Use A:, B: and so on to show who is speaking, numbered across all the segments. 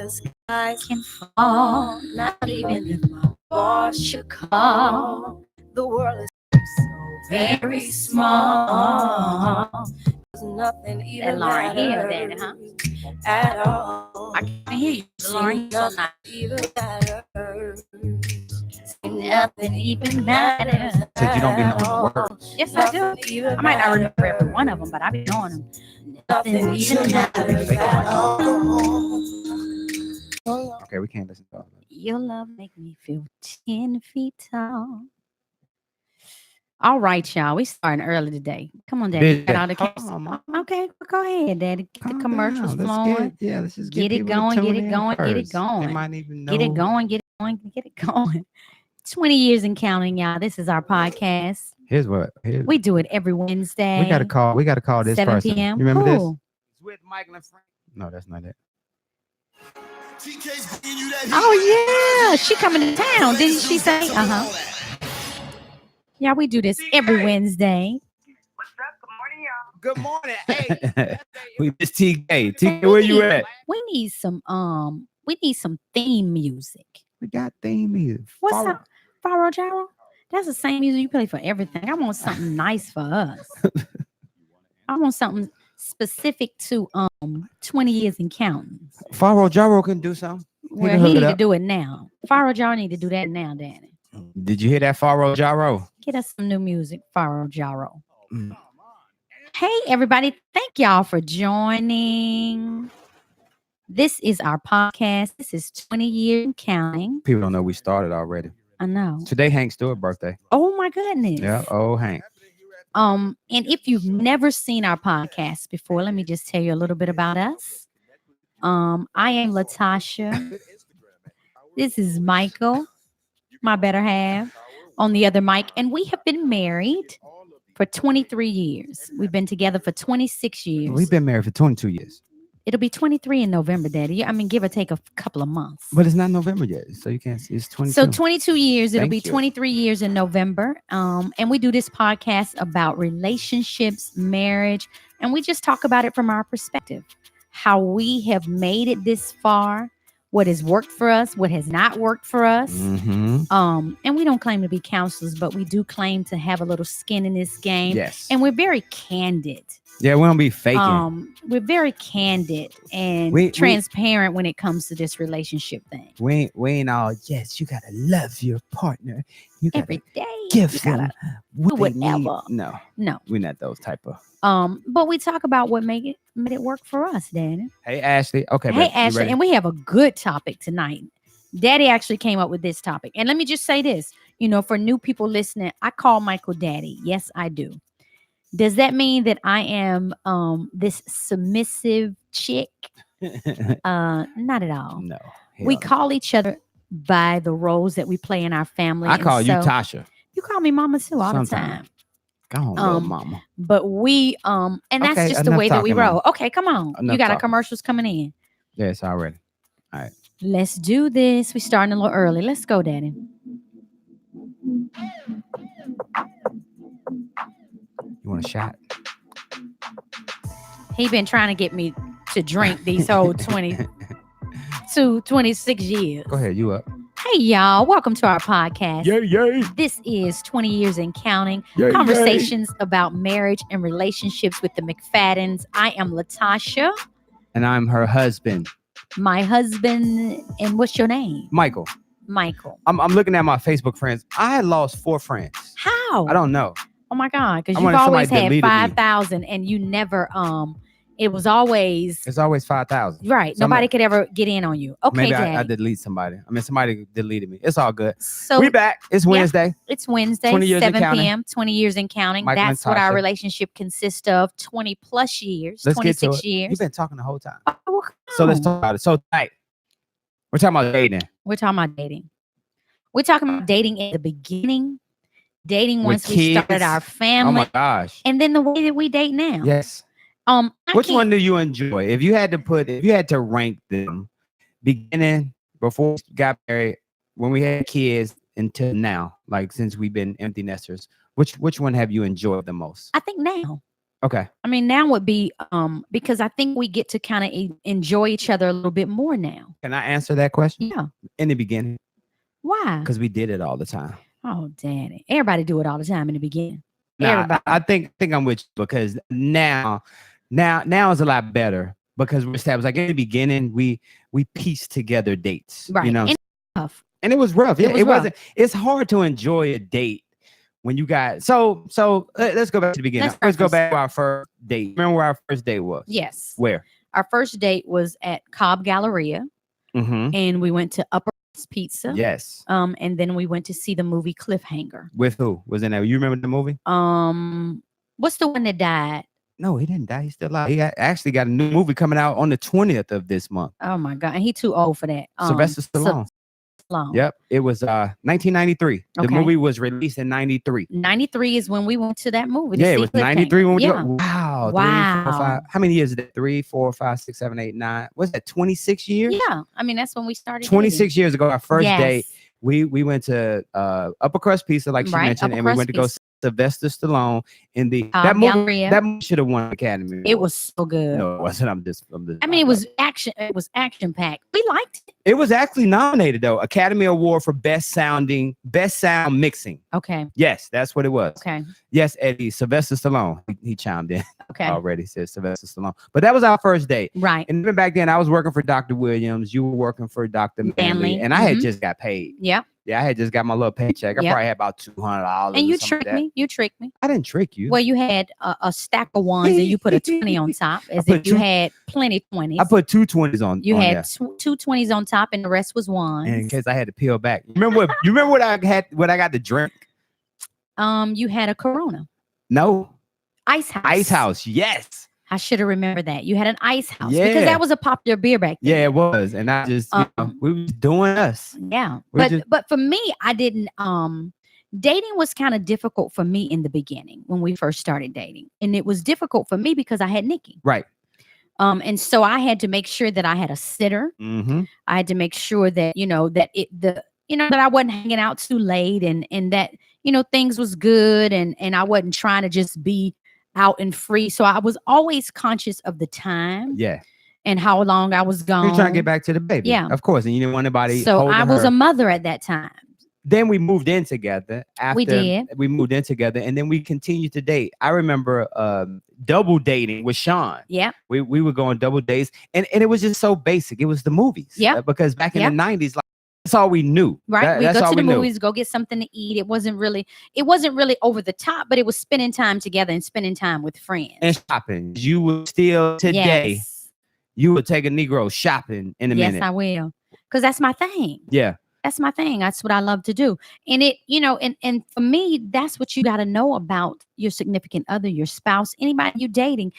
A: the skies can fall, not even if my boss should call. The world is so very small. There's nothing even
B: Lauren Hill, Daddy, huh?
A: at all.
B: I can't hear you, Lauren. So not
A: Even matters.
B: nothing even matters.
C: Said you don't be knowing the words.
B: Yes, I do. I might not remember every one of them, but I be knowing them. Nothing even matters at all.
C: Okay, we can't listen to all of it.
B: Your love make me feel 10 feet tall. All right, y'all. We starting early today. Come on, Daddy. Get all the
C: Hold
B: cameras.
C: on, Mom.
B: Okay, well, go ahead, Daddy. Get the
C: Calm
B: commercials
C: down. Let's
B: flowing.
C: let's just
B: Get it
C: people to
B: going,
C: tune
B: get it
C: in
B: going, get it
C: first.
B: going.
C: They might even know.
B: Get it going, get it going, get it going. 20 years and counting, y'all. This is our podcast.
C: Here's what.
B: We do it every Wednesday.
C: We got to call. We got to call this
B: 7
C: person.
B: p.m.
C: You remember this?
B: Who?
C: It's with Michael and Frank. No, that's not it.
B: Oh, yeah. She coming to town. Didn't she say? Uh-huh. Yeah, we do this every Wednesday.
C: Good morning. Hey, we miss TK. TK, where you at?
B: We need some theme music.
C: We got theme music.
B: What's up? Faro Gyro? That's the same music you play for everything. I want something nice for us. I want something specific to 20 years and counting.
C: Faro Gyro can do something.
B: Well,
C: can
B: he
C: hook it
B: need to
C: up.
B: do it now. Faro Gyro need to do that now, Daddy.
C: Did you hear that, Faro Gyro?
B: Get us some new music, Faro Gyro.
C: Mm.
B: Hey, everybody. Thank y'all for joining. This is our podcast. This is 20 years and counting.
C: People don't know we started already.
B: I know.
C: Today, Hank Stewart birthday.
B: Oh, my goodness.
C: Yeah. Oh, Hank.
B: And if you've never seen our podcast before, let me just tell you a little bit about us. I am Latasha. This is Michael, my better half, on the other mic, and we have been married for 23 years. We've been together for 26 years.
C: We've been married for 22 years.
B: It'll be 23 in November, Daddy. I mean, give or take a couple of months.
C: But it's not November yet, so you can't see. It's 22.
B: So 22 years. It'll
C: Thank
B: be
C: you.
B: 23 years in November. And we do this podcast about relationships, marriage, and we just talk about it from our perspective. How we have made it this far, what has worked for us, what has not worked for us.
C: Mm-hmm.
B: And we don't claim to be counselors, but we do claim to have a little skin in this game.
C: Yes.
B: And we're very candid.
C: Yeah, we don't be faking.
B: We're very candid and transparent when it comes to this relationship thing.
C: We ain't all, yes, you gotta love your partner. You gotta
B: Every day.
C: give
B: you
C: them
B: gotta
C: what
B: do
C: they need.
B: whatever.
C: No, we're not those type of.
B: But we talk about what made it work for us, Daddy.
C: Hey, Ashley. Okay.
B: Hey, Ashley, and we have a good topic tonight. Daddy actually came up with this topic. And let me just say this, for new people listening, I call Michael Daddy. Yes, I do. Does that mean that I am this submissive chick? Not at all.
C: No.
B: We call each other by the roles that we play in our family.
C: I call you Tasha.
B: You call me Mama too all the time.
C: Go on, little mama.
B: But we and that's
C: Okay,
B: just the way that we roll. Okay, come on.
C: Enough
B: You got our
C: talking.
B: commercials coming in.
C: Yes, already. All right.
B: Let's do this. We starting a little early. Let's go, Daddy.
C: You want a shot?
B: He been trying to get me to drink these whole 26 years.
C: Go ahead, you up.
B: Hey, y'all. Welcome to our podcast.
C: Yay.
B: This is 20 years and counting.
C: Yay,
B: Conversations about marriage and relationships with the McFaddens. I am Latasha.
C: And I'm her husband.
B: My husband. And what's your name?
C: Michael.
B: Michael.
C: I'm looking at my Facebook friends. I had lost 4 friends.
B: How?
C: I don't know.
B: Oh my God. Because
C: I
B: you've
C: wanted
B: always
C: somebody
B: had
C: deleted me.
B: 5,000 and you never, it was always,
C: It's always 5,000.
B: right. Nobody could ever get in on you. Okay,
C: Maybe
B: Daddy.
C: I delete somebody. I mean, somebody deleted me. It's all good.
B: So
C: We back. It's Wednesday.
B: it's Wednesday,
C: 20 years and
B: 7
C: counting.
B: p.m., 20 years and counting.
C: Michael and
B: That's what our
C: Tasha.
B: relationship consists of. 20 plus years,
C: Let's get to
B: 26
C: it.
B: years.
C: You've been talking the whole time.
B: Oh, well, come
C: So let's
B: on.
C: talk about it. So tonight, we're talking about dating.
B: We're talking about dating. We're talking about dating at the beginning, dating
C: With
B: once we
C: kids.
B: started our
C: Oh
B: family,
C: my gosh.
B: and then the way that we date now.
C: Yes.
B: I
C: Which
B: can't-
C: one do you enjoy? If you had to rank them, beginning before we got married, when we had kids until now, like since we've been empty nesters, which one have you enjoyed the most?
B: I think now.
C: Okay.
B: I mean, now would be because I think we get to kind of enjoy each other a little bit more now.
C: Can I answer that question?
B: Yeah.
C: In the beginning,
B: Why?
C: because we did it all the time.
B: Oh, daddy. Everybody do it all the time in the beginning.
C: Nah,
B: Everybody.
C: I think I'm with you because now is a lot better because we're established. Like in the beginning, we pieced together dates,
B: Right.
C: You know,
B: And tough.
C: and it was rough. Yeah,
B: was
C: it
B: rough.
C: wasn't. It's hard to enjoy a date when you got so. Let's go back to the beginning.
B: Let's
C: Let's go
B: preface.
C: back to our first date. Remember where our first date was?
B: Yes.
C: Where?
B: Our first date was at Cobb Galleria,
C: Mm-hmm.
B: and we went to Upper Crust Pizza.
C: Yes.
B: And then we went to see the movie Cliffhanger.
C: With who was in that? You remember the movie?
B: What's the one that died?
C: No, he didn't die. He's still alive. Actually got a new movie coming out on the 20th of this month.
B: Oh my God. And he too old for that.
C: Sylvester Stallone.
B: Stallone.
C: Yep. It was 1993. The
B: Okay.
C: movie was released in 93.
B: 93 is when we went to that movie. to
C: Yeah, it
B: see
C: was
B: Cliffhanger.
C: 93 when we
B: Yeah.
C: wow. 3, 4,
B: Wow.
C: 5. How many years is that? 3, 4, 5, 6, 7, 8, 9. What's that? 26 years?
B: Yeah. I mean, that's when we started.
C: 26 years ago, our first
B: Yes.
C: date, we went to Upper Crust Pizza, like she
B: Right,
C: mentioned,
B: Upper
C: and we
B: Crust
C: went to go
B: Pizza.
C: see Sylvester Stallone in the
B: Cobb
C: that movie.
B: Galleria.
C: That movie should have won an Academy.
B: It
C: Award.
B: was so good.
C: No, it wasn't. I'm just.
B: I mean, it was action. It was action packed. We liked it.
C: It was actually nominated though, Academy Award for best sound mixing.
B: Okay.
C: Yes, that's what it was.
B: Okay.
C: Yes, Eddie, Sylvester Stallone. He chimed in
B: Okay.
C: already. Said Sylvester Stallone. But that was our first date.
B: Right.
C: And even back then, I was working for Dr. Williams. You were working for Dr. Manley,
B: Manley,
C: and I had
B: mhm.
C: just got paid.
B: Yep.
C: Yeah, I had just got my little paycheck. I
B: Yep.
C: probably had about $200.
B: And you
C: or something like
B: tricked me. You tricked me.
C: I didn't trick you.
B: Well, you had a stack of ones and you put a 20 on top, as
C: put
B: if you
C: two-
B: had plenty 20s.
C: I put 2 20s on.
B: You
C: on
B: had
C: there.
B: two 20s on top, and the rest was ones.
C: in case I had to peel back. You remember what I had? What I got to drink?
B: You had a Corona
C: No,
B: Ice House.
C: Ice House. Yes.
B: I should have remembered that. You had an Ice House
C: Yeah.
B: because that was a popular beer back then.
C: Yeah, it was, and I just we was doing us.
B: Yeah.
C: We
B: But for me, I didn't dating was kind of difficult for me in the beginning when we first started dating. And it was difficult for me because I had Nikki.
C: Right.
B: And so I had to make sure that I had a sitter.
C: Mm-hmm.
B: I had to make sure that, that I wasn't hanging out too late and that, things was good and I wasn't trying to just be out and free. So I was always conscious of the time
C: Yeah.
B: and how long I was gone.
C: You're trying to get back to the baby.
B: Yeah.
C: Of course. And you didn't want anybody.
B: So
C: holding
B: I was
C: her.
B: a mother at that time.
C: Then we moved in together. After
B: We did.
C: We moved in together, and then we continued to date. I remember double dating with Sean.
B: Yeah.
C: We would go on double dates, and it was just so basic. It was the movies.
B: Yeah.
C: Because back in
B: Yeah.
C: the 90s, like that's all we knew.
B: Right.
C: That's
B: We go
C: all
B: to the
C: we knew.
B: movies, go get something to eat. It wasn't really over the top, but it was spending time together and spending time with friends.
C: And shopping. You would still today.
B: Yes.
C: You would take a Negro shopping in a
B: Yes,
C: minute.
B: I will. Because that's my thing.
C: Yeah.
B: That's my thing. That's what I love to do. And it, and for me, that's what you got to know about your significant other, your spouse, anybody you're dating.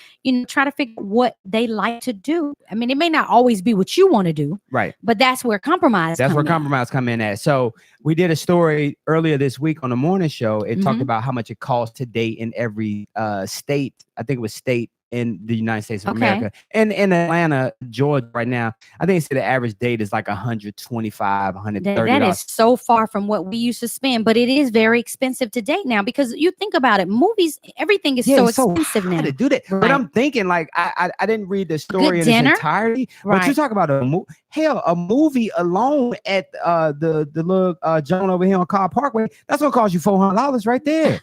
B: Try to figure out what they like to do. I mean, it may not always be what you want to do,
C: Right.
B: but that's where compromise.
C: That's where
B: come in.
C: compromise come in at. So we did a story earlier this week on the morning show. It talked
B: Mhm.
C: about how much it costs to date in every state. I think it was state in the United States of
B: Okay.
C: America. And in Atlanta, Georgia right now, I think the average date is like $125, $130.
B: That is so far from what we used to spend, but it is very expensive to date now because you think about it, movies, everything is so
C: it's so
B: expensive
C: hard
B: now.
C: to do that. But
B: Right.
C: I'm thinking like I didn't read the story in
B: dinner?
C: its entirety. But
B: Right.
C: you talk about a movie alone at the little John over here on Cobb Parkway. That's gonna cost you $400 right there.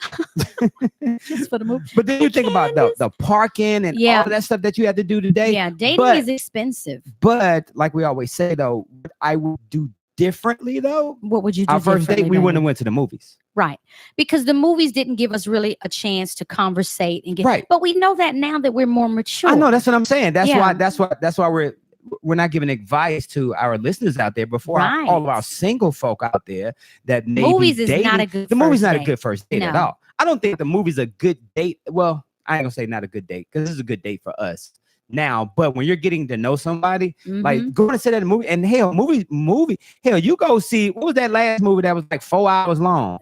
B: Just for the movie.
C: But then you think about the parking and
B: Yeah.
C: all of that stuff that you have to do today.
B: Yeah, dating
C: but-
B: is expensive.
C: But like we always say though, what I would do differently though.
B: What would you do?
C: Our first date,
B: differently,
C: we
B: baby?
C: wouldn't have went to the movies.
B: Right. Because the movies didn't give us really a chance to conversate and get
C: Right.
B: But we know that now that we're more mature.
C: I know that's what I'm saying. That's
B: Yeah.
C: why we're not giving advice to our listeners out there before
B: Right.
C: all of our single folk out there that maybe
B: Movies is
C: dating.
B: not a good
C: The movie's
B: first
C: not a
B: date.
C: good first date at
B: No.
C: all. I don't think the movie's a good date. Well, I ain't gonna say not a good date because this is a good date for us now. But when you're getting to know somebody, like
B: Mhm.
C: going to see that movie, and hell, hell, you go see what was that last movie that was like 4 hours long?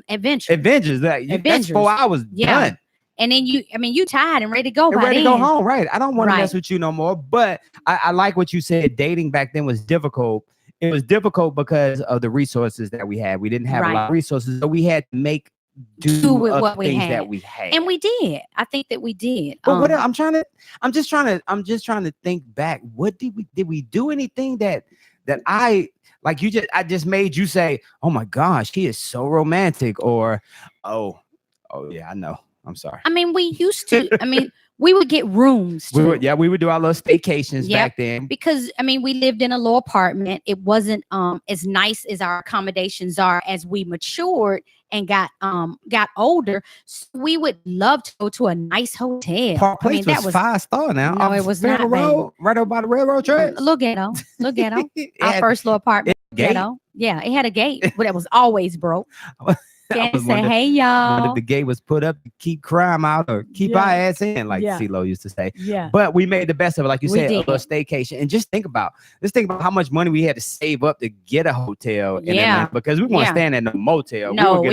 B: Adventure.
C: Avengers. That's
B: Avengers.
C: 4 hours
B: Yeah.
C: done.
B: And then you tired and ready to go.
C: And
B: by
C: ready to go
B: then.
C: home, right? I don't want to
B: Right.
C: mess with you no more. But I like what you said. Dating back then was difficult. It was difficult because of the resources that we had. We didn't have a lot
B: Right.
C: of resources, so we had to make
B: Do with
C: of
B: what we
C: things
B: had.
C: that we had.
B: And we did. I think that we did.
C: But what else? I'm just trying to think back. What did we do anything that I like I just made you say, oh my gosh, he is so romantic, or oh yeah, I know. I'm sorry.
B: I mean, we used to, we would get rooms too.
C: We would do our little staycations back then.
B: Because we lived in a low apartment. It wasn't as nice as our accommodations are as we matured and got older. So we would love to go to a nice hotel.
C: Park Place
B: that
C: was 5-star now.
B: No, it was not,
C: road, right over by the railroad tracks.
B: Look ghetto. Our first little apartment. Ghetto. Yeah, it had a gate, but it was always broke. Can't say, hey y'all.
C: The gate was put up to keep crime out or keep our ass in, like CeeLo used to say.
B: Yeah.
C: But we made the best of it, like you said, a
B: did.
C: little staycation. And just think about how much money we had to save up to get a hotel in Atlanta, because we weren't staying in a motel.
B: No,
C: we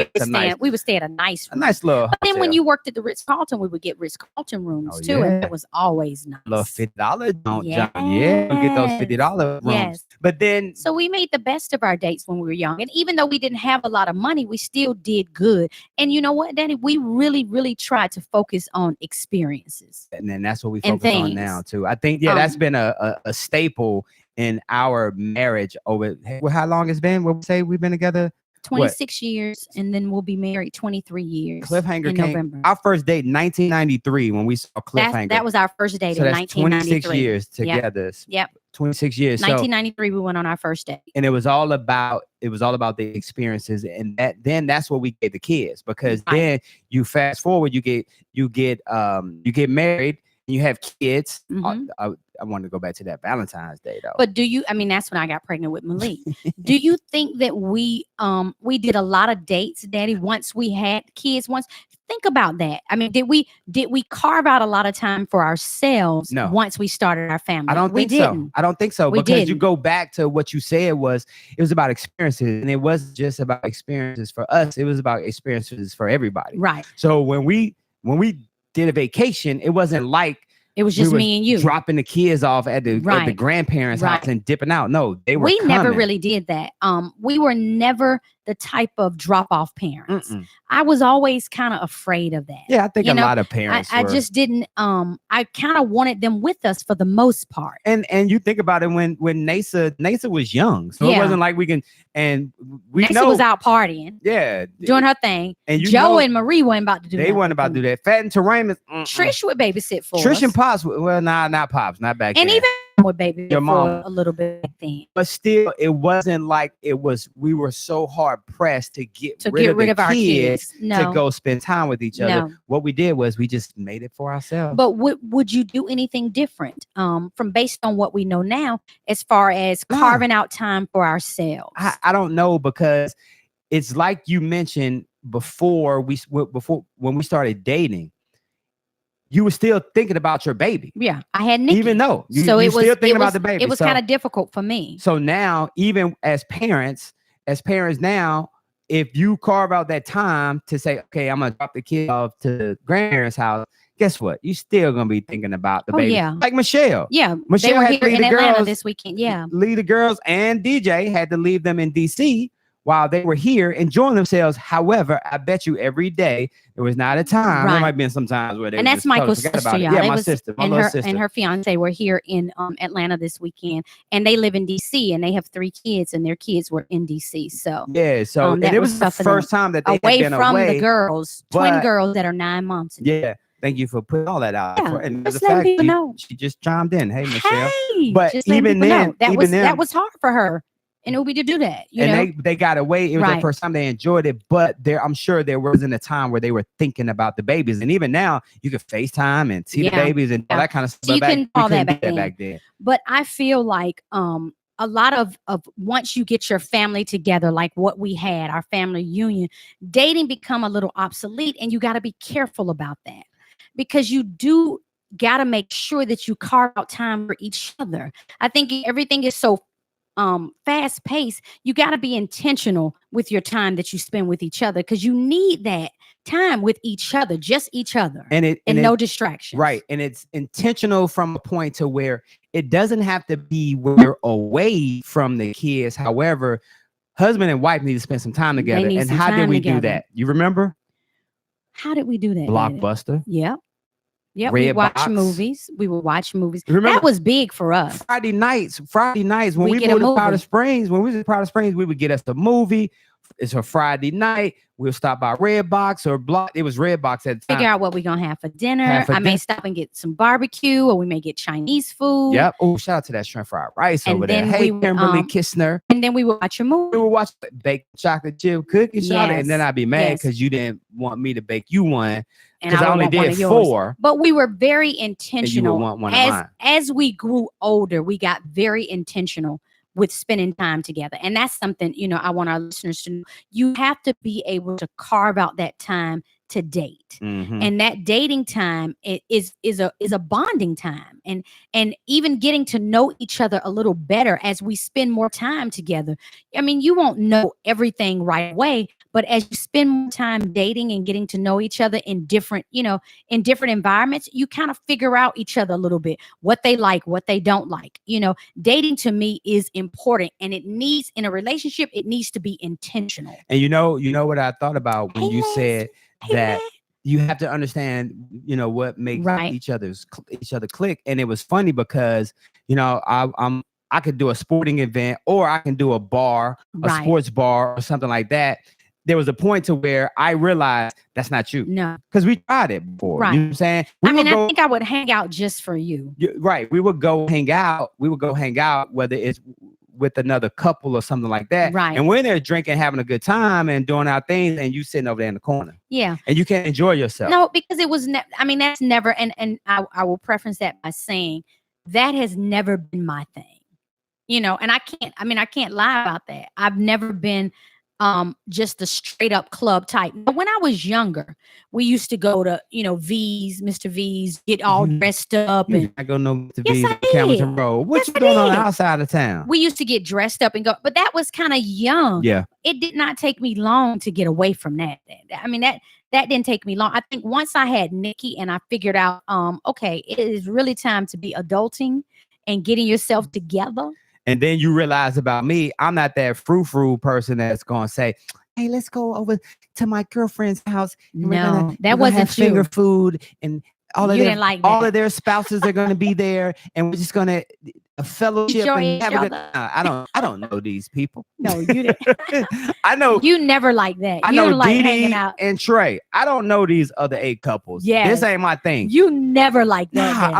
B: would stay at a nice room.
C: A nice little
B: But then
C: hotel.
B: when you worked at the Ritz-Carlton, we would get Ritz-Carlton rooms too,
C: yeah.
B: and that was always nice.
C: little $50 don't John. Yeah, we get those $50 rooms.
B: Yes.
C: But then
B: So we made the best of our dates when we were young. And even though we didn't have a lot of money, we still did good. And you know what, Danny? We really, really tried to focus on experiences.
C: and then that's what we
B: And
C: focus on
B: things.
C: now too. I think that's been a staple in our marriage over how long it's been. What we say we've been together?
B: 26 years, and then we'll be married 23 years.
C: Cliffhanger
B: in
C: came.
B: November.
C: Our first date, 1993, when we saw Cliffhanger.
B: That was our first date
C: so
B: in
C: that's
B: 1993.
C: 26 years together.
B: Yep.
C: 26 years. So,
B: 1993, we went on our first date.
C: and it was all about the experiences, and that's what we gave the kids, because
B: Right.
C: then you fast forward, you get married, and you have kids.
B: Mhm.
C: I wanted to go back to that Valentine's Day though.
B: But that's when I got pregnant with Malik. Do you think that we did a lot of dates, Daddy, once we had kids? Think about that. Did we carve out a lot of time for ourselves
C: No.
B: once we started our family?
C: I don't think
B: didn't.
C: so. I don't think so.
B: We
C: Because you
B: didn't.
C: go back to what you said it was about experiences, and it wasn't just about experiences for us. It was about experiences for everybody.
B: Right.
C: So when we did a vacation, it wasn't like
B: It was just
C: were
B: me and you.
C: dropping the kids off at the
B: Right.
C: grandparents'
B: Right.
C: house and dipping out. No, they were
B: We never
C: coming.
B: really did that. We were never the type of drop-off parents.
C: Mm-mm.
B: I was always kind of afraid of that.
C: Yeah, I think
B: You
C: a
B: know,
C: lot of parents
B: I
C: were.
B: just didn't. I kind of wanted them with us for the most part.
C: and you think about it, when Nasa was young, so it
B: Yeah.
C: wasn't like we can. And we
B: Nessa
C: know
B: was out partying,
C: yeah,
B: doing her thing.
C: and you
B: Joe
C: know,
B: and Marie weren't about to do
C: they
B: nothing.
C: weren't about to do that. Fat and Terrain,
B: Trish would babysit for
C: Trish
B: us.
C: and Pops. Well, not Pops, not back
B: And
C: then.
B: even would babysit
C: Your
B: for
C: mom.
B: a little bit back then.
C: But still, it wasn't like it was. We were so hard pressed to get
B: To
C: rid
B: get
C: of
B: rid
C: the
B: of our kids.
C: to
B: No.
C: go spend time with each other.
B: No.
C: What we did was we just made it for ourselves.
B: But would you do anything different from based on what we know now as far as
C: No.
B: carving out time for ourselves?
C: I don't know, because it's like you mentioned before when we started dating, you were still thinking about your baby,
B: Yeah, I had Nikki.
C: even though you
B: so
C: you
B: it was
C: still thinking
B: it
C: about
B: was,
C: the baby.
B: It was
C: So-
B: kind of difficult for me.
C: So now, even as parents now, if you carve out that time to say, okay, I'm gonna drop the kid off to the grandparents' house, guess what? You still gonna be thinking about the
B: Oh,
C: baby.
B: yeah.
C: Like Michelle.
B: Yeah,
C: Michelle
B: they were
C: had
B: here
C: to leave
B: in
C: the
B: Atlanta
C: girls-
B: this weekend. Yeah,
C: Leave the girls, and DJ had to leave them in DC while they were here enjoying themselves. However, I bet you every day there was not a time. There
B: Right.
C: might have been some times where they
B: and
C: were
B: that's
C: just totally
B: Michael's
C: forgot
B: sister,
C: about it.
B: y'all.
C: Yeah,
B: They
C: my
B: was-
C: sister, my
B: and
C: little
B: her
C: sister.
B: and her fiance were here in Atlanta this weekend, and they live in DC, and they have 3 kids, and their kids were in DC. So
C: Yeah, so and
B: that
C: it
B: was
C: was the
B: tough for them.
C: first time that they had
B: away
C: been
B: from
C: away.
B: the girls, twin
C: but-
B: girls that are 9 months.
C: Yeah, thank you for putting all that out.
B: Yeah,
C: And
B: just
C: the
B: letting
C: fact
B: people know.
C: she just chimed in. Hey, Michelle.
B: Hey,
C: But
B: just letting
C: even
B: people know.
C: then-
B: that
C: even
B: was
C: then-
B: that was hard for her and Ubi to do that. You know,
C: And they got away. It was the
B: Right.
C: first time they enjoyed it, but I'm sure there wasn't a time where they were thinking about the babies. And even now, you can FaceTime and see the
B: Yeah.
C: babies and all
B: Yeah.
C: that kind of stuff.
B: So you
C: But
B: can
C: we
B: call that
C: couldn't do
B: back then.
C: then.
B: but I feel like a lot of once you get your family together, like what we had, our family union, dating become a little obsolete, and you got to be careful about that, because you do got to make sure that you carve out time for each other. I think everything is so fast paced. You got to be intentional with your time that you spend with each other, because you need that time with each other, just each other,
C: And
B: no distractions.
C: right. And it's intentional from a point to where it doesn't have to be where you're away from the kids. However, husband and wife need to spend some time together.
B: need
C: And
B: some
C: how did
B: time
C: we do
B: together.
C: that? You remember?
B: How did we do that? Daddy?
C: Blockbuster.
B: Yep. Yep.
C: Red
B: We watch
C: Box.
B: movies. We would watch movies.
C: Remember-
B: That was big for us.
C: Friday nights when
B: We
C: we
B: get a
C: moved to Powder
B: movie.
C: Springs, when we was in Powder Springs, we would get us the movie. It's a Friday night. We'll stop by Red Box or Block. It was Red Box at the time.
B: Figure out what we're gonna have for dinner.
C: Have for
B: I may
C: dinner.
B: stop and get some barbecue, or we may get Chinese food.
C: Yep. Oh, shout out to that shrimp fried rice
B: And
C: over there.
B: then
C: Hey,
B: we would,
C: Kimberly Kistner.
B: And then we would watch a
C: We
B: movie.
C: would watch baked chocolate chip cookies, and then
B: Yes.
C: I'd be mad
B: Yes.
C: because you didn't want me to bake you one
B: And
C: because I
B: would
C: only
B: want one
C: did
B: of yours.
C: 4.
B: But we were very
C: And you would
B: intentional.
C: want one of mine.
B: As we grew older, we got very intentional with spending time together. And that's something, I want our listeners to know. You have to be able to carve out that time to date.
C: Mhm.
B: And that dating time is a bonding time, and even getting to know each other a little better as we spend more time together. I mean, you won't know everything right away, but as you spend more time dating and getting to know each other in different environments, you kind of figure out each other a little bit, what they like, what they don't like. Dating to me is important, and in a relationship, it needs to be intentional.
C: And you know what I thought about when
B: Hey,
C: you
B: Liz.
C: said
B: Hey,
C: that
B: man.
C: you have to understand, what makes
B: Right.
C: each other click. And it was funny because, I could do a sporting event, or I can do a bar, a
B: Right.
C: sports bar or something like that. There was a point to where I realized that's not you,
B: No.
C: because we tried it before.
B: Right.
C: You know what I'm saying?
B: I think I would hang out just for you.
C: Right. We would go hang out. Whether it's with another couple or something like that.
B: Right.
C: And we're there drinking, having a good time and doing our things, and you sitting over there in the corner
B: Yeah.
C: and you can't enjoy yourself.
B: No, because it was that's never, and I will preference that by saying that has never been my thing. And I can't lie about that. I've never been just a straight up club type. But when I was younger, we used to go to, V's, Mr. V's, get all
C: Mhm.
B: dressed up,
C: You
B: and
C: not gonna know to
B: Yes,
C: be
B: I
C: Hamilton
B: did.
C: Road. What
B: Yes,
C: you
B: I
C: doing on the
B: did.
C: outside of town?
B: we used to get dressed up and go. But that was kind of young.
C: Yeah.
B: It did not take me long to get away from that. That didn't take me long. I think once I had Nikki and I figured out, okay, it is really time to be adulting and getting yourself together.
C: And then you realize about me, I'm not that frou-frou person that's gonna say, hey, let's go over to my girlfriend's house. And we're
B: No,
C: gonna-
B: that
C: we're gonna
B: wasn't
C: have finger
B: you.
C: food, and all of
B: You
C: their,
B: didn't like
C: all
B: that.
C: of their spouses are gonna be there, and we're just gonna fellowship
B: Enjoy
C: and
B: each
C: have a good.
B: other.
C: I don't know these people.
B: No, you didn't.
C: I know.
B: You never like that.
C: I
B: You
C: know
B: don't like
C: Dee
B: hanging
C: Dee
B: out.
C: and Trey. I don't know these other 8 couples.
B: Yes.
C: This ain't my thing.
B: You never like that.
C: Nah,
B: Daddy.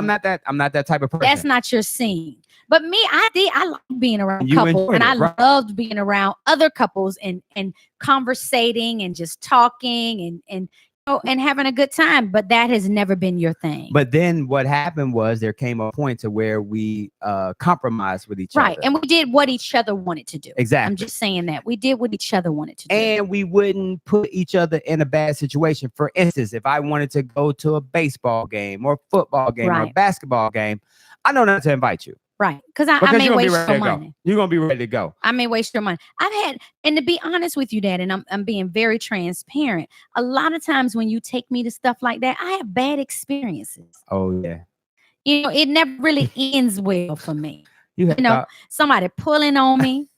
C: I'm not that type of person.
B: That's not your scene. But me, I like being around
C: You
B: couples,
C: enjoyed
B: and
C: it,
B: I
C: right?
B: loved being around other couples and conversating and just talking and having a good time. But that has never been your thing.
C: But then what happened was there came a point to where we compromised with each
B: right.
C: other.
B: And we did what each other wanted to do.
C: Exactly.
B: I'm just saying that. We did what each other wanted to do.
C: And we wouldn't put each other in a bad situation. For instance, if I wanted to go to a baseball game or football game or a
B: Right.
C: basketball game, I know not to invite you.
B: right. Because I
C: Because
B: may
C: you're gonna be
B: waste
C: ready
B: your
C: to go.
B: money.
C: You're gonna be ready to go.
B: I may waste your money. And to be honest with you, Dad, and I'm being very transparent. A lot of times when you take me to stuff like that, I have bad experiences.
C: Oh yeah.
B: It never really ends well for me.
C: You have
B: Somebody pulling on me.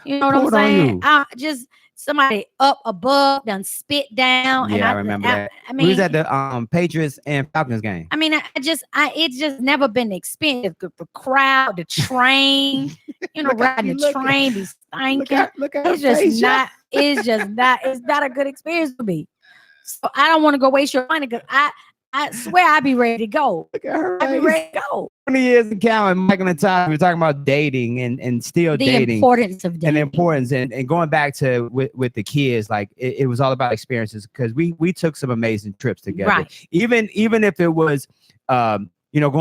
B: You know what I'm
C: Pulled on
B: saying?
C: you.
B: Just somebody up above, done spit down.
C: Yeah, I remember that. We was at the Patriots and Falcons game.
B: I mean, it's just never been the experience. The crowd, the train,
C: Look at
B: riding
C: you
B: the
C: looking.
B: train, be stinking.
C: Look at
B: It's just not. It's not a good experience for me. So I don't want to go waste your money because I swear I'd be ready to go.
C: Look at her.
B: I'd be
C: face.
B: ready to go.
C: 20 years in counting, Michael and Todd, we were talking about dating and still
B: The
C: dating.
B: importance of
C: And
B: dating.
C: the importance and going back to with the kids, like it was all about experiences because we took some amazing trips together.
B: Right.
C: Even if it was going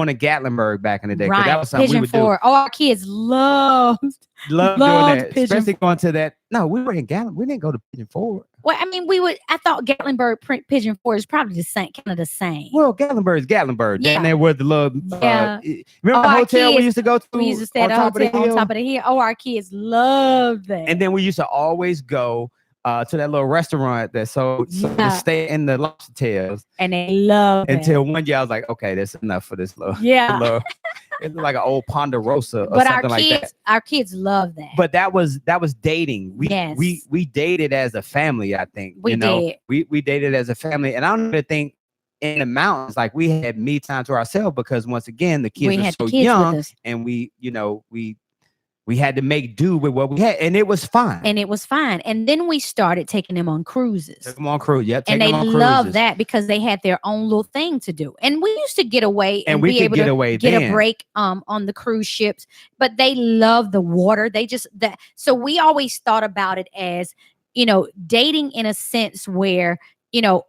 C: to Gatlinburg back in the day. 'Cause
B: Right.
C: that was something
B: Pigeon
C: we would
B: Forge. Oh, our kids loved.
C: love
B: loved
C: doing that.
B: Pigeon
C: Especially going to that. No, we were in Gatlin. We didn't go to Pigeon Forge.
B: Well, I mean, I thought Gatlinburg Pigeon Forge is probably kind of the same.
C: Well, Gatlinburg is Gatlinburg.
B: Yeah.
C: Down there where the little
B: Yeah.
C: remember the
B: our
C: hotel we
B: kids-
C: used to go to
B: we used to stay at
C: on
B: a
C: top of the
B: hotel on
C: hill?
B: top of the hill. Oh, our kids loved that.
C: And then we used to always go to that little restaurant that sold the
B: Yeah.
C: steak and the lobster tails.
B: And they love it.
C: Until one year I was like, okay, that's enough for this little.
B: Yeah.
C: little it looked like an old Ponderosa or
B: But
C: something like that.
B: our kids love that.
C: But that was dating.
B: Yes.
C: We dated as a family, I think.
B: We did.
C: We dated as a family. And I don't even think in the mountains, like we had me time to ourselves because once again, the kids
B: we
C: were
B: had
C: so
B: the kids
C: young
B: with us.
C: and we had to make do with what we had, and it was fine.
B: And it was fine. And then we started taking them on cruises.
C: Took them on cruise. Yep.
B: And
C: take
B: they
C: them on
B: love
C: cruises.
B: that because they had their own little thing to do. And we used to get away
C: And
B: and
C: we
B: be
C: could
B: able
C: get
B: to
C: away
B: get
C: then.
B: a break on the cruise ships. But they love the water. They just that. So we always thought about it as, dating in a sense where,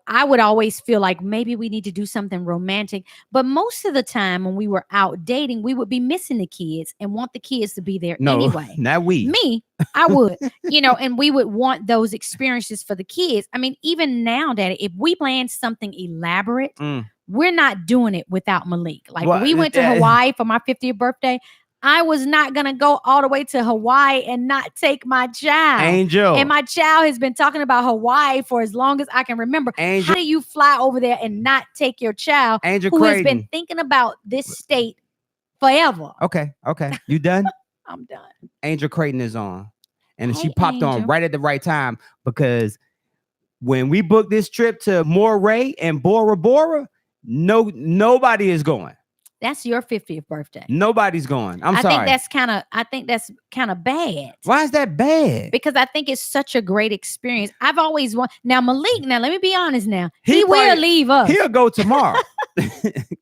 B: I would always feel like maybe we need to do something romantic. But most of the time when we were out dating, we would be missing the kids and want the kids to be there
C: No,
B: anyway.
C: not we.
B: Me, I would, and we would want those experiences for the kids. I mean, even now, Daddy, if we plan something elaborate, we're not doing it without Malik. Like
C: Well,
B: we went to Hawaii for my 50th birthday. I was not going to go all the way to Hawaii and not take my child.
C: Angel.
B: And my child has been talking about Hawaii for as long as I can remember.
C: Angel.
B: How do you fly over there and not take your child
C: Angel
B: who has
C: Creighton.
B: been thinking about this state forever?
C: Okay. You done?
B: I'm done.
C: Angel Creighton is on. And she
B: Hey,
C: popped on
B: Angel.
C: right at the right time because when we booked this trip to Moray and Bora Bora, nobody is going.
B: That's your 50th birthday.
C: Nobody's going. I'm
B: I
C: sorry.
B: think that's kind of bad.
C: Why is that bad?
B: Because I think it's such a great experience. I've always wanted. Now Malik, let me be honest now.
C: He
B: He will
C: probably-
B: leave us.
C: He'll go tomorrow.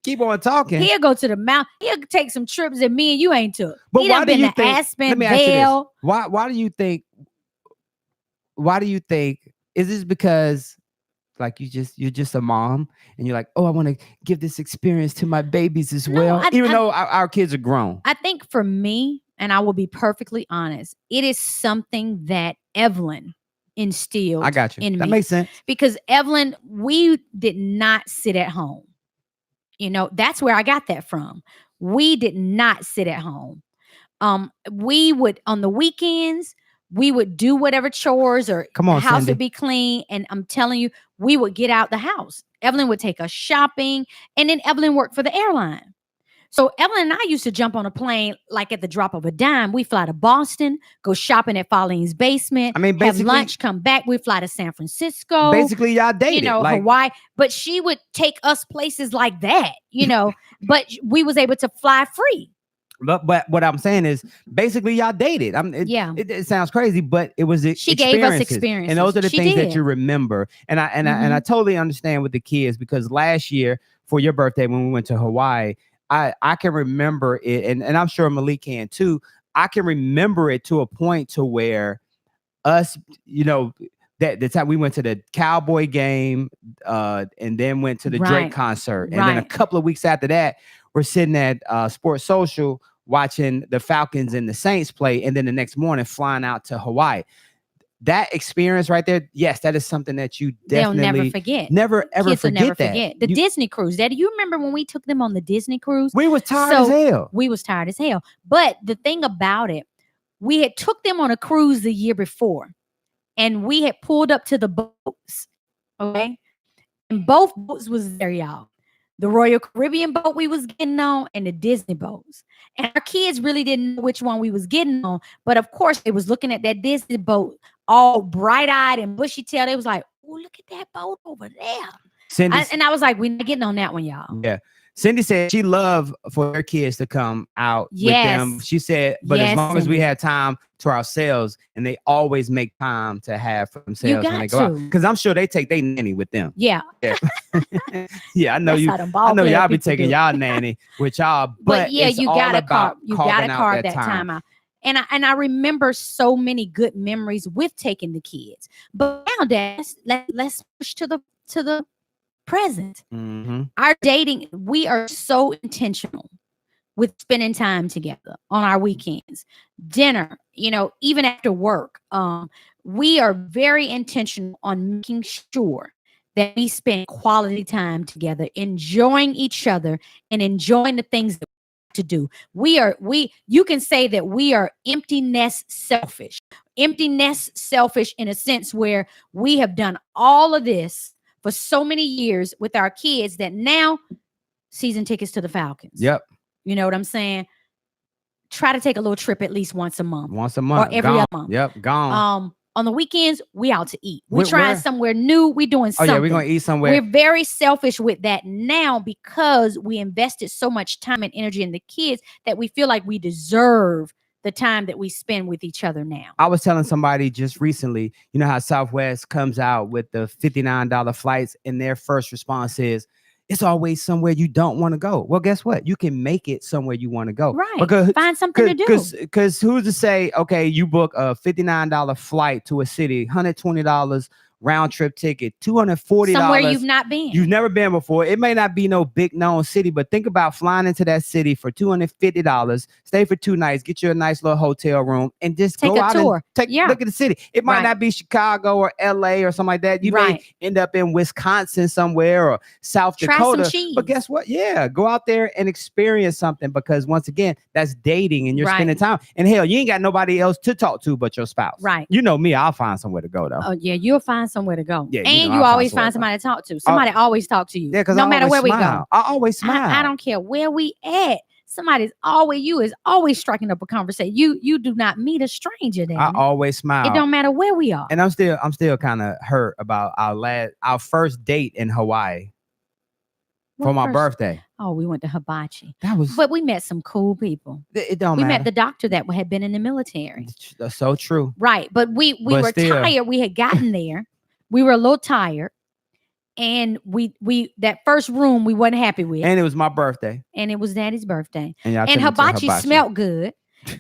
C: Keep on talking.
B: He'll go to the mountain. He'll take some trips that me and you ain't took.
C: But
B: He
C: why
B: done
C: do
B: been
C: you
B: to
C: think? Let
B: Aspen,
C: me ask you this.
B: Vail.
C: Why do you think? Why do you think? Is this because, like, you're just a mom and you're like, oh, I want to give this experience to my babies as
B: No,
C: well, even though our kids are grown.
B: I think for me, and I will be perfectly honest, it is something that Evelyn instilled
C: I got you.
B: in
C: That
B: me.
C: makes sense.
B: Because Evelyn, we did not sit at home. That's where I got that from. We did not sit at home. We would, on the weekends, we would do whatever chores or
C: Come on,
B: the house
C: Cindy.
B: would be clean. And I'm telling you, we would get out the house. Evelyn would take us shopping, and then Evelyn worked for the airline. So Evelyn and I used to jump on a plane like at the drop of a dime. We fly to Boston, go shopping at Pauline's basement,
C: I mean,
B: have
C: basically,
B: lunch, come back. We fly to San Francisco,
C: basically, y'all dated. like,
B: Hawaii. But she would take us places like that, but we was able to fly free.
C: but what I'm saying is, basically, y'all dated.
B: Yeah.
C: It sounds crazy, but it was
B: She gave us
C: experiences. And those are the
B: She
C: things that
B: did.
C: you remember. And I totally understand with the kids because last year for your birthday when we went to Hawaii, I can remember it, and I'm sure Malik can too. I can remember it to a point to where us, that the time we went to the Cowboy game, and then went to the Drake
B: Right.
C: concert, and then a
B: Right.
C: couple of weeks after that, we're sitting at Sports Social watching the Falcons and the Saints play, and then the next morning flying out to Hawaii. That experience right there, yes, that is something that you
B: They'll
C: definitely
B: never forget.
C: never ever
B: Kids will
C: forget
B: never
C: that.
B: forget. The
C: You-
B: Disney cruise. Daddy, you remember when we took them on the Disney cruise?
C: we was tired
B: So-
C: as hell.
B: We was tired as hell. But the thing about it, we had took them on a cruise the year before, and we had pulled up to the boats. Okay. And both boats was there, y'all. The Royal Caribbean boat we was getting on and the Disney boats. And our kids really didn't know which one we was getting on. But of course, they was looking at that Disney boat all bright-eyed and bushy-tailed. They was like, oh, look at that boat over there.
C: Cindy,
B: And I was like, we're not getting on that one, y'all.
C: yeah. Cindy said she loved for her kids to come out with them.
B: Yes.
C: She said, but as
B: Yes,
C: long as we
B: Cindy.
C: had time to ourselves, and they always make time to have for themselves when
B: got
C: they go out.
B: to.
C: Because I'm sure they take their nanny with them.
B: Yeah.
C: Yeah, I know
B: That's
C: you.
B: how them
C: I
B: ball
C: know
B: player
C: y'all be
B: people
C: taking
B: do.
C: y'all nanny with y'all,
B: But yeah,
C: it's
B: you
C: all
B: gotta
C: about
B: carve that time out. And I remember so many good memories with taking the kids. But now, Dad, let's push to the present.
C: Mhm.
B: Our dating, we are so intentional with spending time together on our weekends, dinner, even after work. We are very intentional on making sure that we spend quality time together, enjoying each other and enjoying the things that we like to do. You can say that we are empty nest selfish. empty nest selfish in a sense where we have done all of this for so many years with our kids that now season tickets to the Falcons.
C: Yep.
B: You know what I'm saying? Try to take a little trip at least once a month.
C: Once a month.
B: Or every
C: gone.
B: other month.
C: Yep. Gone.
B: On the weekends, we out to eat. We're
C: Where-
B: trying
C: where?
B: somewhere new. We doing
C: Oh
B: something.
C: yeah, we're gonna eat somewhere.
B: We're very selfish with that now because we invested so much time and energy in the kids that we feel like we deserve the time that we spend with each other now.
C: I was telling somebody just recently, you know how Southwest comes out with the $59 flights, and their first response is, it's always somewhere you don't want to go. Well, guess what? You can make it somewhere you want to go.
B: Right.
C: Because
B: Find something to do.
C: Because who's to say, okay, you book a $59 flight to a city, $120 round trip ticket, $240.
B: Somewhere you've not been.
C: You've never been before. It may not be no big known city, but think about flying into that city for $250, stay for 2 nights, get you a nice little hotel room, and just
B: Take
C: go
B: a
C: out
B: tour.
C: and take
B: Yeah.
C: a look at the city. It might
B: Right.
C: not be Chicago or LA or something like that. You
B: Right.
C: may end up in Wisconsin somewhere or South
B: Try some
C: Dakota.
B: cheese.
C: But guess what? Yeah, go out there and experience something, because once again, that's dating and you're
B: Right.
C: spending time. And hell, you ain't got nobody else to talk to but your spouse.
B: Right.
C: You know me, I'll find somewhere to go though.
B: Oh yeah, you'll find somewhere to go.
C: Yeah,
B: and
C: I'll
B: you
C: find
B: always
C: somewhere
B: find
C: to go.
B: somebody to talk to. Somebody always talk to you.
C: Yeah, because
B: no matter where we go.
C: I always smile.
B: I don't care where we at. Somebody's always you is always striking up a conversation. You do not meet a stranger there.
C: I always smile.
B: It don't matter where we are.
C: And I'm still kind of hurt about our first date in Hawaii for
B: What
C: my
B: first-
C: birthday.
B: Oh, we went to Hibachi.
C: That was
B: But we met some cool people.
C: it don't
B: We
C: matter.
B: met the doctor that had been in the military.
C: That's so true.
B: Right. But we
C: But
B: were
C: still.
B: tired. We had gotten there. We were a little tired. And we that first room we wasn't happy with.
C: And it was my birthday.
B: And it was Daddy's birthday.
C: And, y'all
B: And
C: took me to
B: hibachi smelled good.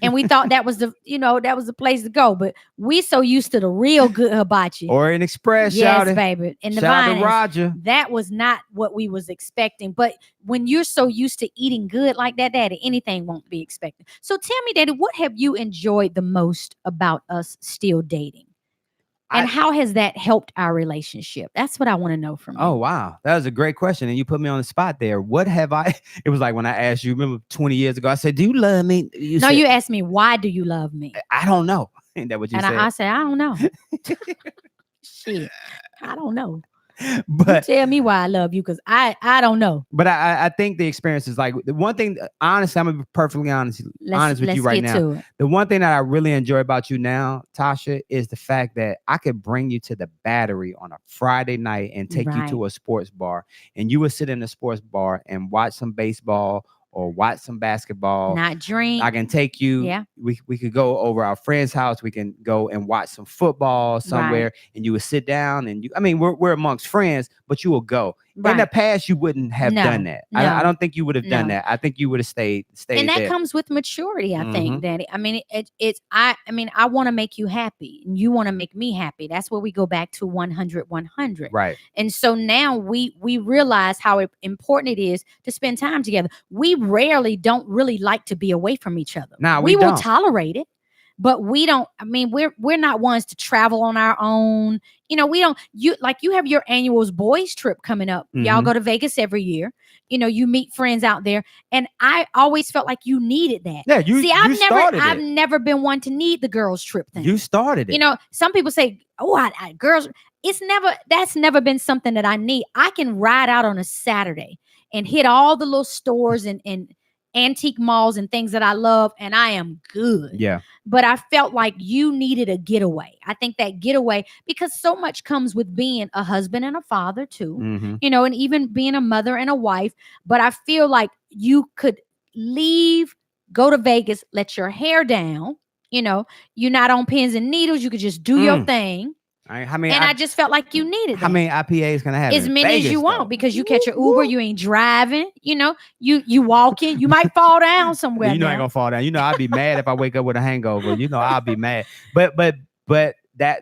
B: And we thought that was the place to go. But we so used to the real good hibachi.
C: Orient Express,
B: yes,
C: shout
B: baby. In the
C: Shout out to
B: Vinings.
C: Roger.
B: That was not what we was expecting. But when you're so used to eating good like that, Daddy, anything won't be expected. So tell me, Daddy, what have you enjoyed the most about us still dating? And how has that helped our relationship? That's what I want to know from you.
C: Oh wow, that was a great question, and you put me on the spot there. What have I? It was like when I asked you. Remember 20 years ago, I said, "Do you love me?" You
B: No,
C: said,
B: you asked me, why do you love me?
C: I don't know. Ain't that what you
B: And
C: said?
B: I said, I don't know. Shit, I don't know.
C: But
B: Tell me why I love you, because I don't know.
C: But I think the experience is like the one thing. Honestly, I'm gonna be perfectly honest with you right
B: get
C: now.
B: to it.
C: The one thing that I really enjoy about you now, Tasha, is the fact that I could bring you to the Battery on a Friday night and take you to a sports bar, and you would sit in the sports bar and watch some baseball or watch some basketball.
B: Not drink.
C: I can take you.
B: Yeah.
C: We could go over our friend's house. We can go and watch some football somewhere, and you would sit down and we're amongst friends, but you will go. In the past, you wouldn't have done that.
B: No.
C: I don't think you would have done
B: No.
C: that. I think you would have stayed
B: And that
C: there.
B: comes with maturity, I
C: Mhm.
B: think, Daddy. I mean, I want to make you happy, and you want to make me happy. That's where we go back to 100, 100.
C: Right.
B: And so now we realize how important it is to spend time together. We rarely don't really like to be away from each other.
C: Nah,
B: we
C: we
B: will
C: don't.
B: tolerate it, but we don't. I mean, we're not ones to travel on our own. We don't. You have your annual boys trip coming up. Y'all
C: Mhm.
B: go to Vegas every year. You meet friends out there, and I always felt like you needed that.
C: Yeah, you.
B: See, I've
C: it.
B: never been one to need the girls trip thing.
C: You started it.
B: Some people say, "Oh, I girls." That's never been something that I need. I can ride out on a Saturday and hit all the little stores and antique malls and things that I love, and I am good.
C: Yeah.
B: But I felt like you needed a getaway. I think that getaway, because so much comes with being a husband and a father too,
C: Mhm.
B: and even being a mother and a wife. But I feel like you could leave, go to Vegas, let your hair down. You're not on pins and needles. You could just do your thing. I just felt like you needed that.
C: How many IPAs can I have?
B: As
C: in
B: many as
C: Vegas,
B: you
C: though?
B: want, because you catch your Uber, you ain't driving, you walking, you might fall down somewhere.
C: I ain't
B: now.
C: gonna fall down. I'll be mad if I wake up with a hangover. I'll be mad. But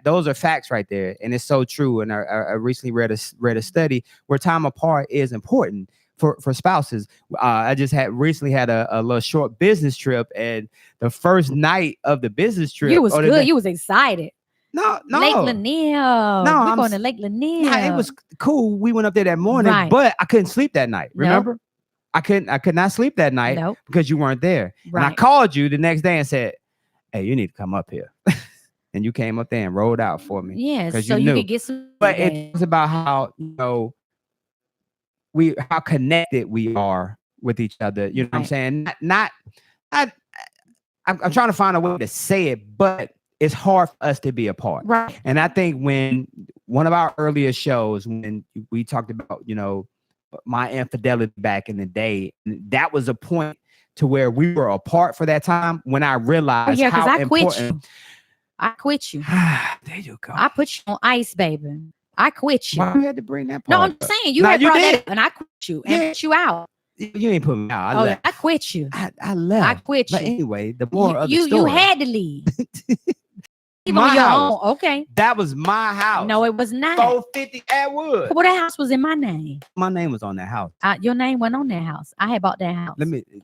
C: those are facts right there, and it's so true. And I recently read a study where time apart is important for spouses. I just recently had a little short business trip, and the first night of the business trip,
B: You was good. You was excited.
C: No.
B: Lake Lanier.
C: No,
B: We're
C: I'm
B: going to Lake Lanier.
C: Yeah, it was cool. We went up there that morning,
B: Right.
C: but I couldn't sleep that night.
B: No.
C: Remember? I could not sleep that night
B: Nope.
C: because you weren't there. And I
B: Right.
C: called you the next day and said, "Hey, you need to come up here." and you came up there and rolled out for me.
B: Yes,
C: 'Cause
B: so
C: you
B: you
C: knew.
B: could get some.
C: But it's about how, how connected we are with each other. You know what I'm
B: Right.
C: saying? I'm trying to find a way to say it, but it's hard for us to be apart.
B: Right.
C: And I think when one of our earlier shows, when we talked about, my infidelity back in the day, that was a point to where we were apart for that time when I realized
B: Yeah, because
C: how
B: I quit
C: important.
B: you. I quit you.
C: There you go.
B: I put you on ice, baby. I quit you.
C: Why you had to bring that part?
B: No, I'm
C: up?
B: saying you
C: Nah,
B: had
C: you
B: brought
C: did.
B: that up and I quit you and
C: Yeah.
B: put you out.
C: You ain't put me out. I
B: Oh,
C: left.
B: I quit you.
C: I left.
B: I quit
C: But
B: you.
C: anyway, the moral of the
B: You
C: story.
B: had to leave. Leave
C: My
B: on your
C: house.
B: own. Okay.
C: That was my house.
B: No, it was not.
C: 450 Atwood.
B: Well, that house was in my name.
C: My name was on that house.
B: Your name went on that house. I had bought that house.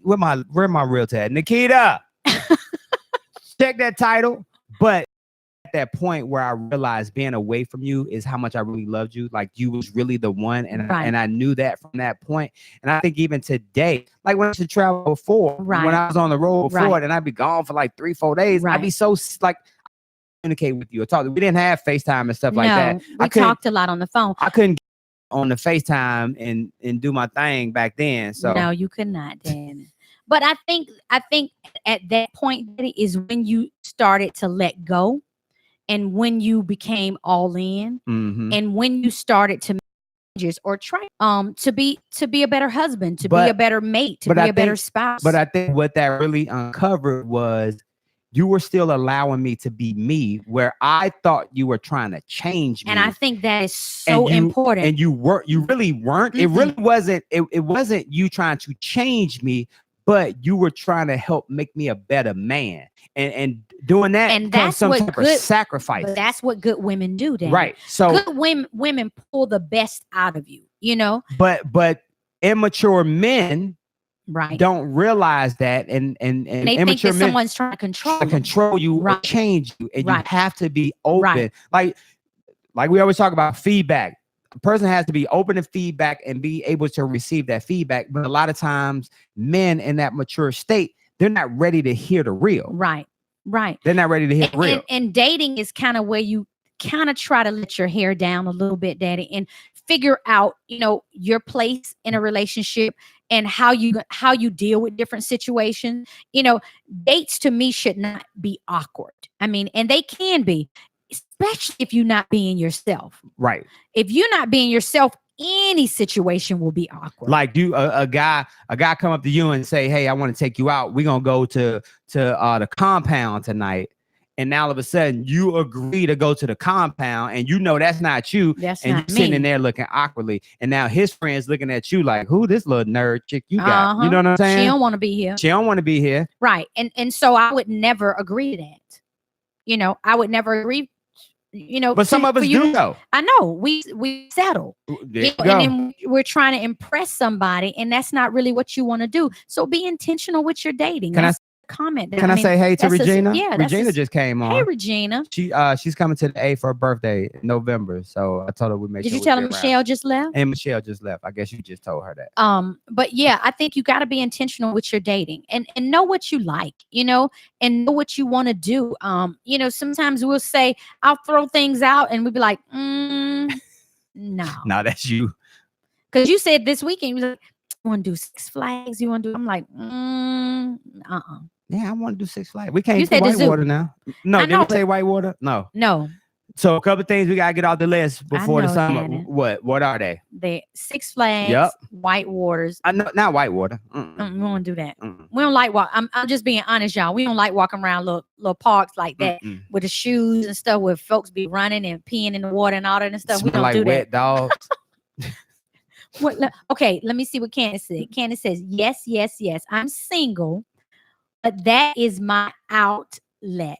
C: Where my realtor at? Nikita. Check that title. But at that point where I realized being away from you is how much I really loved you. Like you was really the one. And
B: Right.
C: I knew that from that point. And I think even today, like when I used to travel before,
B: Right.
C: when I was on the road before,
B: Right.
C: and I'd be gone for like 3-4 days,
B: Right.
C: I'd be so like communicate with you or talk. We didn't have FaceTime and stuff like that.
B: We talked a lot on the phone.
C: I couldn't get on the FaceTime and do my thing back then. So
B: No, you could not, Dan. But I think at that point Daddy, is when you started to let go, and when you became all in,
C: mhm.
B: and when you started to changes or try to be a better husband, to be
C: But-
B: a better mate, to
C: but
B: be
C: I
B: a better
C: think-
B: spouse.
C: But I think what that really uncovered was you were still allowing me to be me, where I thought you were trying to change me.
B: and I think that is so
C: And
B: important.
C: And you really weren't. It
B: Mm-mm.
C: really wasn't. It wasn't you trying to change me, but you were trying to help make me a better man. And doing that
B: And
C: comes
B: that's
C: some
B: what
C: type of
B: good-
C: sacrifice.
B: But that's what good women do, Dan.
C: Right. So
B: Good women pull the best out of you,
C: but immature men
B: right?
C: don't realize that, and
B: And they think
C: immature
B: that
C: men
B: someone's trying to control
C: to
B: them.
C: control you or
B: Right.
C: change you, and
B: Right.
C: you have to be open.
B: Right.
C: Like we always talk about feedback. A person has to be open to feedback and be able to receive that feedback. But a lot of times, men in that mature state, they're not ready to hear the real.
B: Right.
C: They're not ready to hear the real.
B: And dating is kind of where you kind of try to let your hair down a little bit, Daddy, and figure out, your place in a relationship and how you deal with different situations. Dates to me should not be awkward. I mean, and they can be, especially if you're not being yourself.
C: Right.
B: If you're not being yourself, any situation will be awkward.
C: Like you, a guy come up to you and say, "Hey, I want to take you out. We're gonna go to the compound tonight." And now all of a sudden you agree to go to the compound, and that's not you.
B: That's
C: And
B: not
C: you're sitting
B: me.
C: in there looking awkwardly. And now his friends looking at you like, who this little nerd chick you got?
B: Uh-huh.
C: You know what I'm saying?
B: She don't want to be here.
C: She don't want to be here.
B: Right. And so I would never agree to that. I would never agree.
C: But some of us do though.
B: I know we settle.
C: There you
B: And
C: go.
B: then we're trying to impress somebody, and that's not really what you want to do. So be intentional with your dating.
C: Can I-
B: That's a comment.
C: Can I say hey to
B: that's a-
C: Regina?
B: yeah, that's a-
C: Regina just came
B: hey,
C: on.
B: Regina?
C: She's coming to the A for her birthday in November. So I told her we make
B: Did
C: sure
B: you tell
C: we
B: her
C: get around.
B: Michelle just left?
C: And Michelle just left. I guess you just told her that.
B: But yeah, I think you got to be intentional with your dating and know what you like, and know what you want to do. Sometimes we'll say, I'll throw things out, and we'll be like, no.
C: Nah, that's you.
B: Because you said this weekend, you was like, you want to do Six Flags? You want to do? I'm like,
C: Yeah, I want to do Six Flags. We can't
B: You
C: do
B: said the zoo.
C: Whitewater now. No,
B: I
C: did
B: know,
C: we say Whitewater? No.
B: No,
C: So a couple of things we gotta get off the list before the
B: know,
C: summer.
B: Shannon.
C: What are they?
B: they Six Flags,
C: Yep.
B: White Waters.
C: I know not Whitewater. Mm-mm,
B: We won't do that.
C: mm-mm,
B: We don't like walk. I'm just being honest, y'all. We don't like walking around little parks like that
C: mm-mm.
B: with the shoes and stuff, where folks be running and peeing in the water and all that and stuff. We
C: Smell
B: don't
C: like
B: do
C: wet dogs.
B: Okay, let me see what Candace said. Candace says, yes, yes, yes. I'm single, but that is my outlet.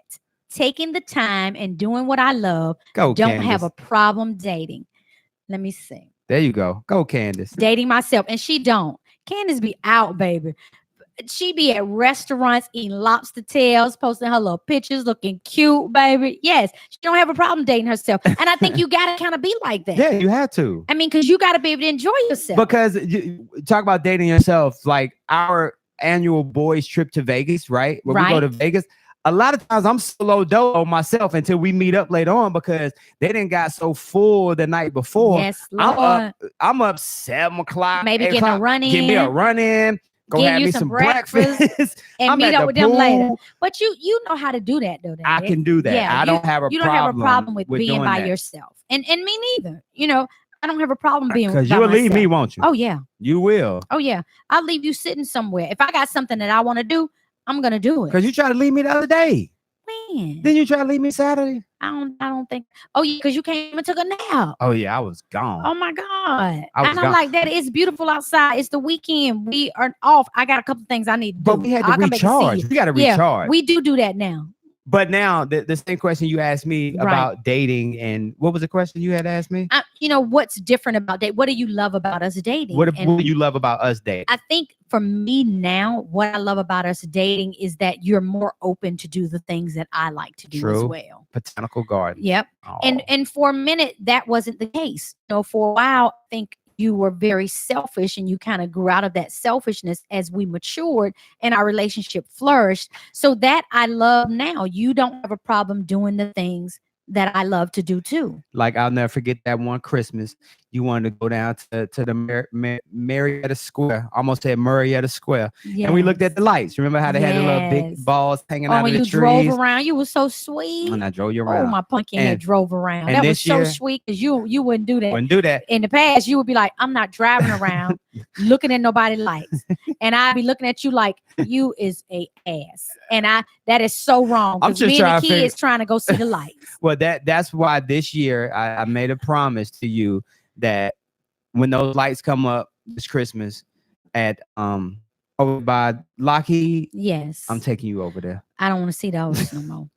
B: Taking the time and doing what I love.
C: Go,
B: Don't
C: Candace.
B: have a problem dating. Let me see.
C: There you go. Go, Candace.
B: Dating myself. And she don't. Candace be out, baby. She be at restaurants eating lobster tails, posting her little pictures, looking cute, baby. Yes, she don't have a problem dating herself. And I think you got to kind of be like that.
C: Yeah, you have to.
B: I mean, because you got to be able to enjoy yourself.
C: Because you talk about dating yourself, like our annual boys trip to Vegas, right? When we go
B: Right.
C: to Vegas, a lot of times I'm solo dolo myself until we meet up later on because they didn't got so full the night before.
B: Yes,
C: I'm
B: Lord.
C: I'm up 7 o'clock.
B: Maybe
C: 8
B: getting a
C: o'clock.
B: run
C: Give me a
B: in.
C: run in. Go
B: Getting
C: have
B: you
C: me
B: some
C: some
B: breakfast
C: breakfast.
B: and
C: I'm
B: meet
C: at
B: up
C: the
B: with them later.
C: pool.
B: But you know how to do that though, Daddy.
C: I can do that.
B: Yeah,
C: I don't have a
B: you don't have a
C: problem
B: problem with being
C: doing
B: by
C: that.
B: yourself. And me neither. You know, I don't have a problem being by
C: Because you'll leave me,
B: myself.
C: won't you?
B: Oh yeah.
C: You will.
B: Oh yeah. I'll leave you sitting somewhere. If I got something that I want to do, I'm gonna do it.
C: Because you tried to leave me the other day.
B: Man,
C: Then you try to leave me Saturday.
B: I don't think. Oh yeah, because you came and took a nap.
C: Oh yeah, I was gone.
B: Oh my God.
C: I was
B: And I'm
C: gone.
B: like, that it's beautiful outside. It's the weekend. We are off. I got a couple things I need to do.
C: But we had to
B: I'll come back and see
C: recharge.
B: you.
C: We got to
B: Yeah,
C: recharge.
B: we do that now.
C: But now the same question you asked me
B: Right.
C: about dating, and what was the question you had asked me?
B: You know, what's different about date? What do you love about us dating?
C: What
B: And
C: do you love about us dating?
B: I think for me now, what I love about us dating is that you're more open to do the things that I like to do as
C: True.
B: well.
C: Botanical garden.
B: Yep.
C: Oh.
B: And for a minute, that wasn't the case. You know, for a while, I think you were very selfish and you kind of grew out of that selfishness as we matured and our relationship flourished. So that I love now. You don't have a problem doing the things that I love to do too.
C: Like I'll never forget that one Christmas. You wanted to go down to the Marietta Square. I almost said Marietta Square. And we looked at the lights. Remember how they had the little big
B: Yes.
C: balls hanging
B: Oh,
C: out of
B: when
C: the
B: you
C: trees?
B: drove around, you were so sweet.
C: And I drove you
B: Oh,
C: around.
B: my pumpkin had
C: And-
B: drove around.
C: and
B: That was
C: this
B: so
C: year-
B: sweet because you wouldn't do that.
C: Wouldn't do that.
B: In the past, you would be like, I'm not driving around looking at nobody lights. And I'd be looking at you like you is a ass. And that is so wrong.
C: I'm
B: Because
C: just
B: me and
C: trying
B: the
C: to
B: kids trying to go see the lights.
C: Well, that's why this year I made a promise to you that when those lights come up this Christmas at over by Lockheed,
B: Yes.
C: I'm taking you over there.
B: I don't want to see those no more.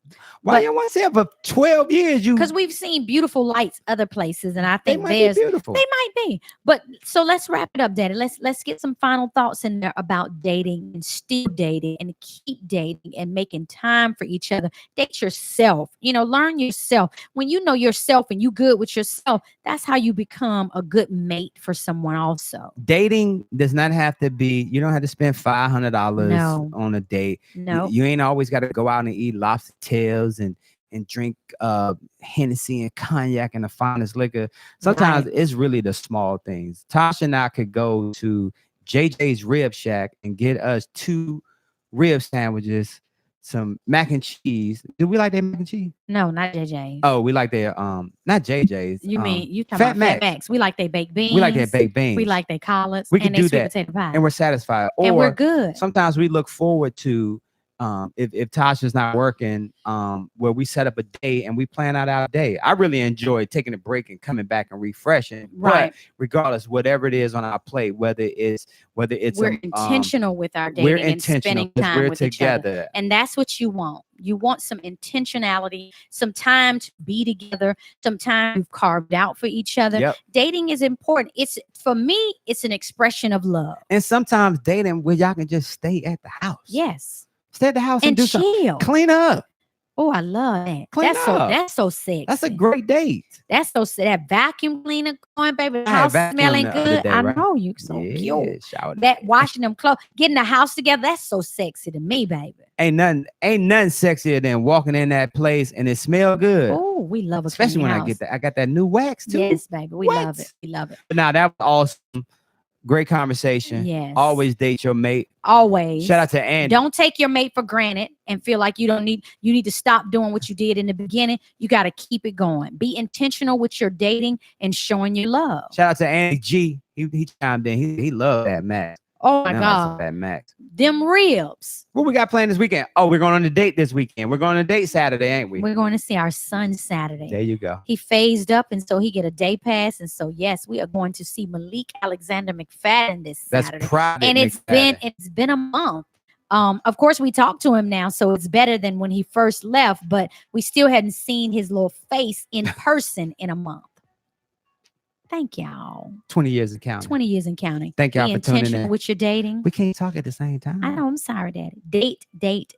C: Why
B: But-
C: you want to say it for 12 years?
B: Because we've seen beautiful lights other places. And I
C: they
B: think
C: might be
B: there's
C: beautiful.
B: They might be, but so let's wrap it up, Daddy. Let's get some final thoughts in there about dating and still dating and keep dating and making time for each other. Date yourself. You know, learn yourself. When you know yourself and you good with yourself, that's how you become a good mate for someone. Also,
C: Dating does not have to be. You don't have to spend $500
B: No.
C: on a date.
B: no,
C: You ain't always got to go out and eat lobster tails and drink Hennessy and cognac and the finest liquor. Sometimes it's really the small things. Tasha and I could go to JJ's Rib Shack and get us 2 rib sandwiches, some mac and cheese. Do we like their mac and cheese?
B: no, not JJ.
C: Oh, we like their not JJ's.
B: You mean you talking
C: Fat
B: about
C: Max.
B: Fat Max? We like they baked beans.
C: we like their baked beans.
B: We like their collards.
C: We could
B: and they
C: do
B: sweet
C: that.
B: potato pie.
C: and we're satisfied. Or
B: And we're good.
C: sometimes we look forward to if Tasha's not working, where we set up a day and we plan out our day. I really enjoy taking a break and coming back and refreshing.
B: Right.
C: But regardless, whatever it is on our plate, whether it's
B: We're intentional with our dating
C: we're
B: and
C: intentional
B: spending
C: 'cause
B: time
C: we're
B: with each other.
C: together.
B: And that's what you want. You want some intentionality, some time to be together, some time you've carved out for each other.
C: Yep.
B: Dating is important. It's for me, it's an expression of love.
C: And sometimes dating where y'all can just stay at the house.
B: Yes.
C: Stay at the house and,
B: And
C: do something.
B: chill.
C: Clean up.
B: Oh, I love that.
C: Clean up.
B: That's so sexy.
C: That's a great date.
B: That's so that vacuum cleaner going, baby. The
C: I had
B: house
C: vacuum
B: smelling
C: the other
B: good.
C: day,
B: I
C: right?
B: know you so cute.
C: Yeah, shout
B: That washing them clothes, getting the house together, that's so sexy to me, baby.
C: Ain't nothing sexier than walking in that place and it smell good.
B: Oh, we love a
C: Especially
B: clean
C: when
B: house.
C: I get that. I got that new wax too.
B: Yes, baby. We love
C: What?
B: it. We love it.
C: But now that was awesome. Great conversation.
B: Yes.
C: Always date your mate.
B: Always.
C: Shout out to Andy.
B: Don't take your mate for granted and feel like you need to stop doing what you did in the beginning. You got to keep it going. Be intentional with your dating and showing your love.
C: Shout out to Andy G. He chimed in. He loved that Max.
B: Oh my
C: Now I
B: God.
C: said that Max.
B: Them ribs.
C: What we got planned this weekend? Oh, we're going on a date this weekend. We're going on a date Saturday, ain't we?
B: We're going to see our son Saturday.
C: There you go.
B: He phased up, and so he get a day pass. And so, yes, we are going to see Malik Alexander McFadden this
C: That's
B: Saturday.
C: Private
B: And it's been a month. Of course, we talked to him now, so it's better than when he first left, but we still hadn't seen his little face in person in a month. Thank y'all.
C: 20 years and counting.
B: 20 years and counting.
C: Thank y'all
B: Be
C: for tuning
B: intentional
C: in.
B: with your dating.
C: We can't talk at the same time.
B: I know. I'm sorry, Daddy. Date.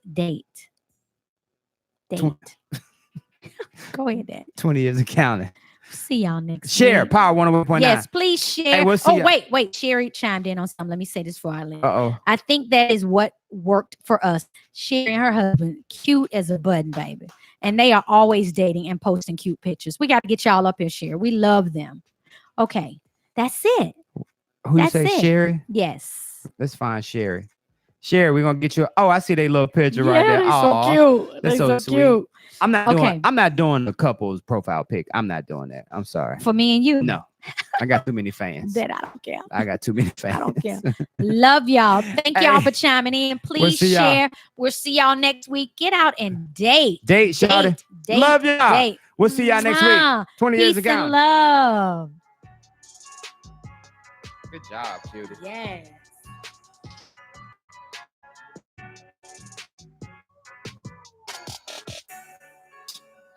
C: Tw-
B: Go ahead, Dad.
C: 20 years and counting.
B: See y'all next
C: Share
B: week.
C: Power 101.9.
B: Yes, please share.
C: Hey, we'll see ya.
B: Wait. Sherry chimed in on something. Let me say this before I leave.
C: Uh-oh.
B: I think that is what worked for us. Sherry and her husband, cute as a button, baby. And they are always dating and posting cute pictures. We got to get y'all up here, Sherry. We love them. Okay, that's it.
C: Who you
B: That's
C: say,
B: it.
C: Sherry?
B: Yes.
C: Let's find Sherry. Sherry, we're gonna get you. Oh, I see their little picture right there.
B: They're
C: Aw,
B: so cute.
C: that's
B: They're
C: so sweet. I'm not
B: Okay.
C: doing. I'm not doing the couple's profile pic. I'm not doing that. I'm sorry.
B: For me and you.
C: No, I got too many fans.
B: That I don't care.
C: I got too many fans.
B: I don't care. Love y'all. Thank y'all
C: Hey,
B: for chiming in. Please
C: see y'all.
B: share. We'll see y'all next week. Get out and date.
C: Date, shawty.
B: Date.
C: Love y'all.
B: Date.
C: We'll see y'all next week.
B: Mwah.
C: 20 years
B: Peace
C: ago.
B: and love.
C: Good job, Judy.
B: Yes.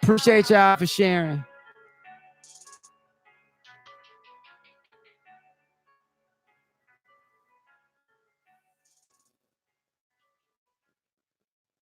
C: Appreciate y'all for sharing.